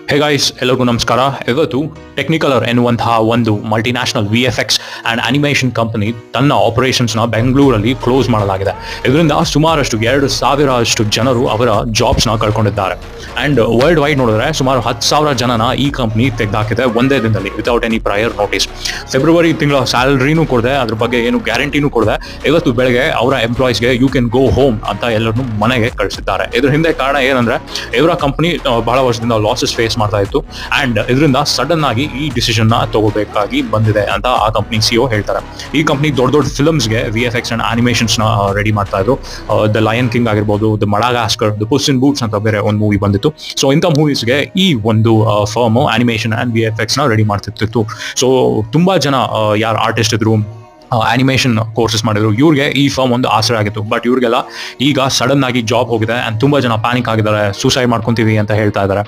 Hey guys, ಎಲ್ಲರಿಗೂ ನಮಸ್ಕಾರ. ಇವತ್ತು ಟೆಕ್ನಿಕಲರ್ ಎನ್ನುವಂತಹ ಒಂದು multinational VFX and animation company ತನ್ನ ಆಪರೇಷನ್ಸ್ನ ಬೆಂಗಳೂರಲ್ಲಿ ಕ್ಲೋಸ್ ಮಾಡಲಾಗಿದೆ. ಇದರಿಂದ ಸುಮಾರಷ್ಟು 2,000 ಜನರು ಅವರ ಜಾಬ್ಸ್ನ ಕಳ್ಕೊಂಡಿದ್ದಾರೆ. ಆ್ಯಂಡ್ ವರ್ಲ್ಡ್ ವೈಡ್ ನೋಡಿದ್ರೆ ಸುಮಾರು 10,000 ಜನನ ಈ ಕಂಪ್ನಿ ತೆಗೆದಾಕಿದೆ ಒಂದೇ ದಿನದಲ್ಲಿ, without any prior notice. February ತಿಂಗಳ ಸ್ಯಾಲರಿನೂ ಕೊಡದೆ, ಅದ್ರ ಬಗ್ಗೆ ಏನು ಗ್ಯಾರಂಟಿನೂ ಕೊಡದೆ, ಇವತ್ತು ಬೆಳಗ್ಗೆ ಅವರ ಎಂಪ್ಲಾಯೀಸ್ಗೆ ಯು ಕ್ಯಾನ್ ಗೋ ಹೋಮ್ ಅಂತ ಎಲ್ಲರನ್ನೂ ಮನೆಗೆ ಕಳಿಸಿದ್ದಾರೆ. ಇದ್ರ ಹಿಂದೆ ಕಾರಣ ಏನಂದ್ರೆ, ಇವರ ಕಂಪನಿ ಬಹಳ ವರ್ಷದಿಂದ ಲಾಸಸ್ ಫೇಸ್ ಮಾಡ್ತಾ ಇತ್ತು ಅಂಡ್ ಇದರಿಂದ ಸಡನ್ ಆಗಿ ಈ ಡಿಸಿಷನ್ ನ ತಗೋಬೇಕಾಗಿ ಬಂದಿದೆ ಅಂತ ಆ ಕಂಪನಿ CEO ಹೇಳ್ತಾರೆ. ಈ ಕಂಪನಿ ದೊಡ್ಡ ದೊಡ್ಡ ಫಿಲ್ಮ್ಸ್ಗೆ VFX ಅಂಡ್ ಅನಿಮೇಷನ್ಸ್ ನ ರೆಡಿ ಮಾಡ್ತಾ ಇದ್ರು. ದ ಲಯನ್ ಕಿಂಗ್ ಆಗಿರ್ಬೋದು, the Madagascar, the puss in boots ಅಂತ ಬೇರೆ ಒಂದು ಮೂವಿ ಬಂದಿತ್ತು. ಸೊ ಇಂಥ ಮೂವೀಸ್ಗೆ ಈ ಒಂದು ಫರ್ಮ್ ಅನಿಮೇಷನ್ ಅಂಡ್ VFX ನ ರೆಡಿ ಮಾಡ್ತಿತ್ತು. ಸೊ ತುಂಬಾ ಜನ ಯಾರು ಆರ್ಟಿಸ್ಟ್ ಇದ್ರು, ಅನಿಮೇಷನ್ ಕೋರ್ಸಸ್ ಮಾಡಿದ್ರು, ಇವ್ರಿಗೆ ಈ ಫರ್ಮ್ ಒಂದು ಆಸರೆ ಆಗಿತ್ತು. ಬಟ್ ಇವ್ರಿಗೆಲ್ಲ ಈಗ ಸಡನ್ ಆಗಿ ಜಾಬ್ ಹೋಗಿದೆ ಅಂಡ್ ತುಂಬಾ ಜನ ಪ್ಯಾನಿಕ್ ಆಗಿದ್ದಾರೆ, ಸೂಸೈಡ್ ಮಾಡ್ಕೊಂತೀವಿ ಅಂತ ಹೇಳ್ತಾ ಇದ್ದಾರೆ.